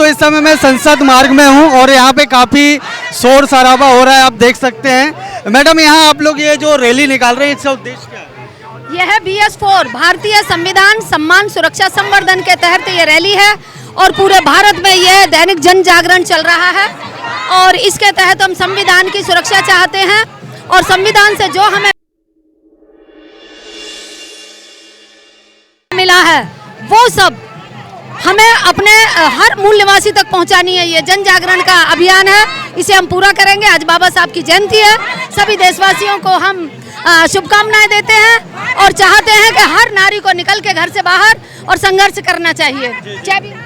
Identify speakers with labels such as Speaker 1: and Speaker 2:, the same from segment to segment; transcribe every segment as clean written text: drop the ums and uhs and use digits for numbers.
Speaker 1: तो इस समय मैं संसद मार्ग में हूं और यहाँ पे काफ़ी शोर शराबा हो रहा है, आप देख सकते हैं। मैडम, यहाँ आप लोग ये जो रैली निकाल रहे हैं, इसका उद्देश्य क्या है?
Speaker 2: यह BS4 भारतीय संविधान सम्मान सुरक्षा संवर्धन के तहत ये रैली है और पूरे भारत में यह दैनिक जन जागरण चल रहा है और इसके तहत हम संविधान की सुरक्षा चाहते हैं और संविधान से जो हमें मिला है वो सब हमें अपने हर मूल निवासी तक पहुंचानी है। ये जन जागरण का अभियान है, इसे हम पूरा करेंगे। आज बाबा साहब की जयंती है, सभी देशवासियों को हम शुभकामनाएं देते हैं और चाहते हैं कि हर नारी को निकल के घर से बाहर और संघर्ष करना चाहिए। जय भीम,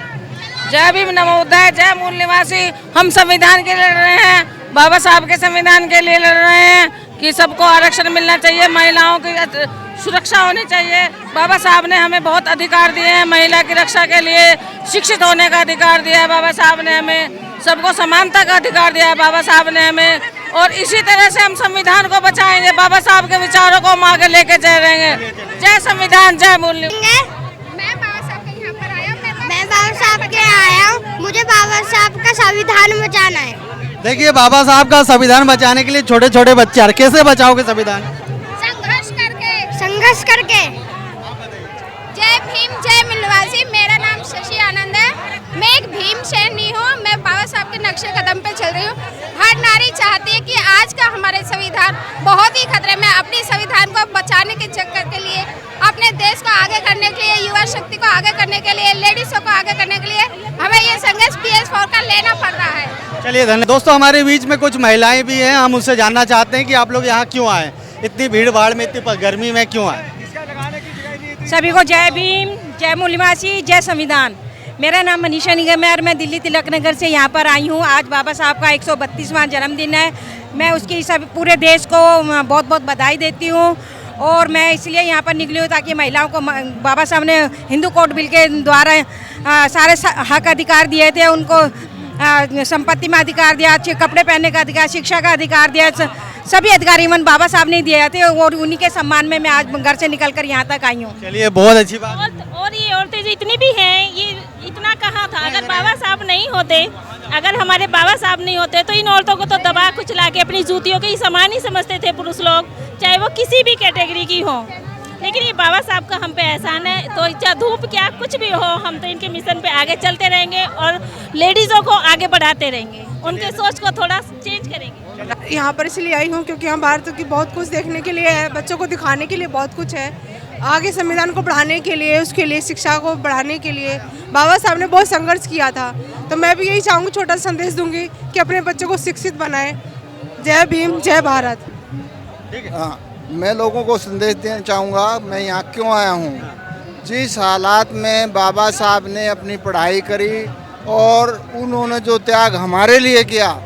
Speaker 3: जय भीम, नमो बुद्धाय, जय मूल निवासी। हम संविधान के लिए लड़ रहे हैं, बाबा साहब के संविधान के लिए लड़ रहे हैं कि सबको आरक्षण मिलना चाहिए, महिलाओं की सुरक्षा होनी चाहिए। बाबा साहब ने हमें बहुत अधिकार दिए हैं, महिला की रक्षा के लिए शिक्षित होने का अधिकार दिया है बाबा साहब ने हमें, सबको समानता का अधिकार दिया है बाबा साहब ने हमें, और इसी तरह से हम संविधान को बचाएंगे। बाबा साहब के विचारों को हम आगे लेके चलेंगे। जय संविधान, जय मूल्य।
Speaker 4: मैं बाबा साहब के आया हूँ, मुझे बाबा साहब का संविधान बचाना है।
Speaker 1: देखिए, बाबा साहब का संविधान बचाने के लिए छोटे छोटे बच्चे, कैसे बचाओगे संविधान?
Speaker 4: संघर्ष करके। जय भीम, जय मिलवासी। मेरा नाम शशि आनंद है, मैं एक भीम सैनी हूँ। मैं बाबा साहब के नक्शे कदम पे चल रही हूँ। हर नारी चाहती है कि आज का हमारे संविधान बहुत ही खतरे में। अपनी संविधान को बचाने के चक्कर के लिए, अपने देश को आगे करने के लिए, युवा शक्ति को आगे करने के लिए, लेडीजों को आगे करने के लिए हमें ये संघर्ष BS4 का लेना पड़ रहा है।
Speaker 1: चलिए, धन्यवाद। दोस्तों, हमारे बीच में कुछ महिलाएं भी हैं, हम उससे जानना चाहते हैं कि आप लोग यहाँ क्यों आए, इतनी भीड़ भाड़ में, इतनी गर्मी में क्यों आए?
Speaker 3: सभी को जय भीम, जय मूल निवासी, जय संविधान। मेरा नाम मनीषा निगम है और मैं दिल्ली तिलक नगर से यहाँ पर आई हूँ। आज बाबा साहब का 132वां जन्मदिन है। मैं उसकी सब पूरे देश को बहुत बहुत बधाई देती हूँ और मैं इसलिए यहाँ पर निकली हूँ ताकि महिलाओं को, बाबा साहब ने हिंदू कोड बिल के द्वारा सारे हक अधिकार दिए थे, उनको संपत्ति में अधिकार दिया, अच्छे कपड़े पहनने का अधिकार, शिक्षा का अधिकार दिया, सभी अधिकार इवन बाबा साहब ने दिए थे और उन्हीं के सम्मान में मैं आज घर से निकलकर यहाँ तक आई हूँ।
Speaker 1: चलिए, बहुत अच्छी बात।
Speaker 5: और ये औरतें जितनी भी हैं, ये इतना कहाँ था अगर बाबा साहब नहीं होते, अगर हमारे बाबा साहब नहीं होते तो इन औरतों को तो दबा कुचला के अपनी जूतियों के ही समान ही समझते थे पुरुष लोग, चाहे वो किसी भी कैटेगरी की हो। लेकिन ये बाबा साहब का हम पे एहसान है, तो चाहे धूप क्या कुछ भी हो, हम तो इनके मिशन पे आगे चलते रहेंगे और लेडीज़ों को आगे बढ़ाते रहेंगे, उनके सोच को थोड़ा चेंज करेंगे।
Speaker 6: यहाँ पर इसलिए आई हूँ क्योंकि यहाँ भारत की बहुत कुछ देखने के लिए है, बच्चों को दिखाने के लिए बहुत कुछ है, आगे संविधान को बढ़ाने के लिए, उसके लिए शिक्षा को बढ़ाने के लिए बाबा साहब ने बहुत संघर्ष किया था। तो मैं भी यही चाहूँगी, छोटा संदेश दूंगी कि अपने बच्चों को शिक्षित बनाएं। जय भीम, जय भारत।
Speaker 7: मैं लोगों को संदेश देना चाहूँगा, मैं यहाँ क्यों आया हूँ। जिस हालात में बाबा साहब ने अपनी पढ़ाई करी और उन्होंने जो त्याग हमारे लिए किया,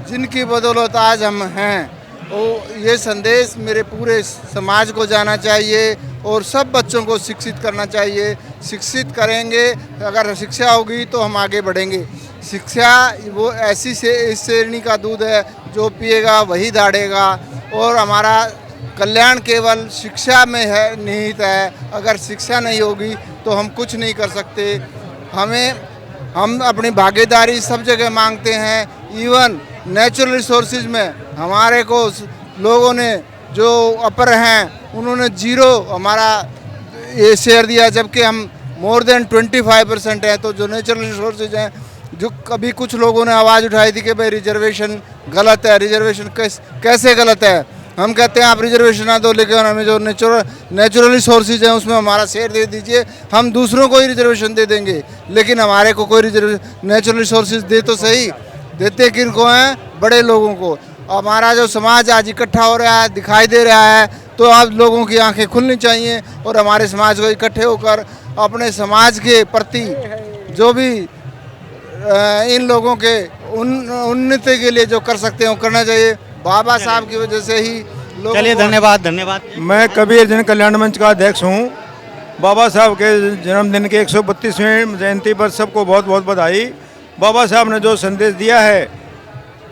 Speaker 7: जिनकी बदौलत आज हम हैं, वो ये संदेश मेरे पूरे समाज को जाना चाहिए और सब बच्चों को शिक्षित करना चाहिए। शिक्षित करेंगे, अगर शिक्षा होगी तो हम आगे बढ़ेंगे। शिक्षा वो ऐसी से इस श्रेणी का दूध है, जो पिएगा वही दाढ़ेगा और हमारा कल्याण केवल शिक्षा में है, निहित है। अगर शिक्षा नहीं होगी तो हम कुछ नहीं कर सकते। हम अपनी भागीदारी सब जगह मांगते हैं। इवन नेचुरल रिसोर्सेज में हमारे को लोगों ने जो अपर हैं उन्होंने 0 हमारा ये शेयर दिया, जबकि हम मोर देन 25% हैं। तो जो नेचुरल रिसोर्सेज हैं, जो कभी कुछ लोगों ने आवाज़ उठाई थी कि भाई रिजर्वेशन गलत है, रिजर्वेशन कैसे गलत है। हम कहते हैं आप रिजर्वेशन ना दो, लेकिन हमें जो नेचुरल रिसोर्सेज हैं उसमें हमारा शेयर दे दीजिए, हम दूसरों को ही रिजर्वेशन दे देंगे। लेकिन हमारे को कोई नेचुरल रिसोर्सेज दे तो सही, देते किन को हैं? बड़े लोगों को। हमारा जो समाज आज इकट्ठा हो रहा है, दिखाई दे रहा है, तो आप लोगों की आंखें खुलनी चाहिए और हमारे समाज को इकट्ठे होकर अपने समाज के प्रति जो भी इन लोगों के उन्नति के लिए जो कर सकते हैं वो करना चाहिए। बाबा साहब की वजह से ही लोग।
Speaker 1: चलिए, धन्यवाद।
Speaker 8: मैं कबीर जन कल्याण मंच का अध्यक्ष हूँ। बाबा साहब के जन्मदिन के 132वें जयंती पर सबको बहुत बहुत बधाई। बाबा साहब ने जो संदेश दिया है,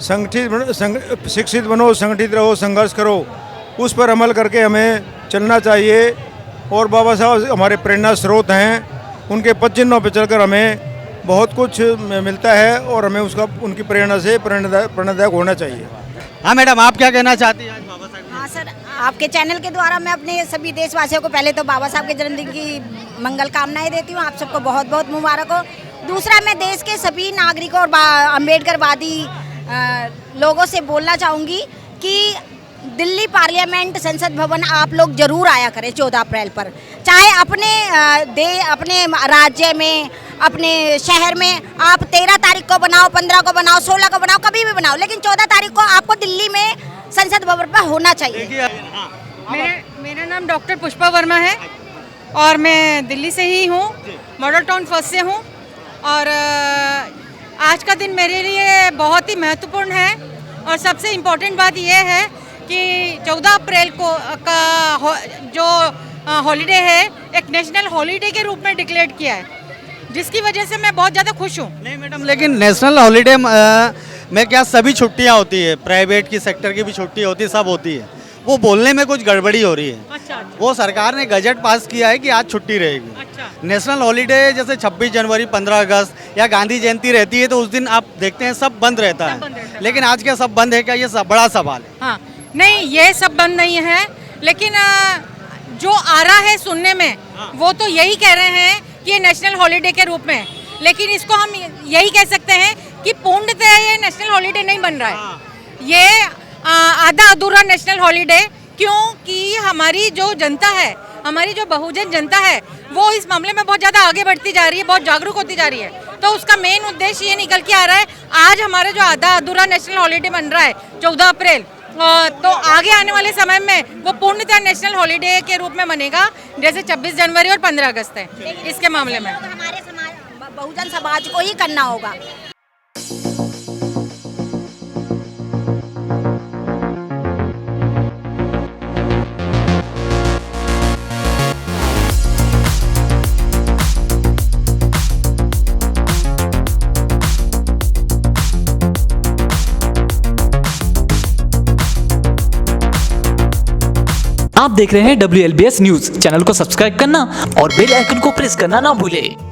Speaker 8: शिक्षित बनो, संगठित रहो, संघर्ष करो, उस पर अमल करके हमें चलना चाहिए। और बाबा साहब हमारे प्रेरणा स्रोत हैं, उनके पद चिन्हों पर चलकर हमें बहुत कुछ मिलता है और हमें उसका उनकी प्रेरणा से प्रेरणादायक होना चाहिए।
Speaker 1: हाँ मैडम, आप क्या कहना चाहती हैं आज बाबा साहब?
Speaker 9: हाँ सर, आपके चैनल के द्वारा मैं अपने सभी देशवासियों को पहले तो बाबा साहब के जन्मदिन की मंगल कामनाएं देती हूँ। आप सबको बहुत बहुत मुबारक हो। दूसरा, मैं देश के सभी नागरिकों और अम्बेडकरवादी लोगों से बोलना चाहूँगी कि दिल्ली पार्लियामेंट संसद भवन आप लोग जरूर आया करें 14 अप्रैल पर। चाहे अपने राज्य में, अपने शहर में आप 13 तारीख को बनाओ, 15 को बनाओ, 16 को बनाओ, कभी भी बनाओ, लेकिन 14 तारीख को आपको दिल्ली में संसद भवन पर होना चाहिए।
Speaker 3: मेरा नाम डॉक्टर पुष्पा वर्मा है और मैं दिल्ली से ही हूँ, मॉडल टाउन फर्स्ट से हूँ। और आज का दिन मेरे लिए बहुत ही महत्वपूर्ण है और सबसे इम्पोर्टेंट बात यह है कि 14 अप्रैल को का जो हॉलीडे है एक नेशनल हॉलीडे के रूप में डिक्लेयर किया है, जिसकी वजह से मैं बहुत ज़्यादा खुश हूँ।
Speaker 1: नहीं मैडम, लेकिन नेशनल हॉलीडे में क्या सभी छुट्टियां होती है, प्राइवेट की सेक्टर की भी छुट्टी होती है, सब होती है। वो बोलने में कुछ गड़बड़ी हो रही है।
Speaker 3: अच्छा।
Speaker 1: वो सरकार ने गजट पास किया है कि आज छुट्टी रहेगी।
Speaker 3: अच्छा।
Speaker 1: नेशनल हॉलीडे जैसे 26 जनवरी, 15 अगस्त या गांधी जयंती रहती है तो उस दिन आप देखते हैं सब बंद रहता है, लेकिन आज क्या सब बंद है क्या, ये सब बड़ा सवाल है।
Speaker 3: हाँ, नहीं ये सब बंद नहीं है, लेकिन जो आ रहा है सुनने में वो तो यही कह रहे हैं कि ये नेशनल हॉलीडे के रूप में, लेकिन इसको हम यही कह सकते हैं कि पूर्णतः ये नेशनल हॉलीडे नहीं बन रहा है। ये आधा अधूरा नेशनल हॉलीडे, क्योंकि हमारी जो जनता है, हमारी जो बहुजन जनता है, वो इस मामले में बहुत ज़्यादा आगे बढ़ती जा रही है, बहुत जागरूक होती जा रही है। तो उसका मेन उद्देश्य ये निकल के आ रहा है, आज हमारा जो आधा अधूरा नेशनल हॉलीडे बन रहा है 14 अप्रैल, तो आगे आने वाले समय में वो पूर्णतः नेशनल हॉलीडे के रूप में बनेगा, जैसे 26 जनवरी और 15 अगस्त है। इसके मामले में
Speaker 9: हमारे समाज, बहुजन समाज को ही करना होगा।
Speaker 10: आप देख रहे हैं WLBS न्यूज। चैनल को सब्सक्राइब करना और बेल आइकन को प्रेस करना ना भूलें।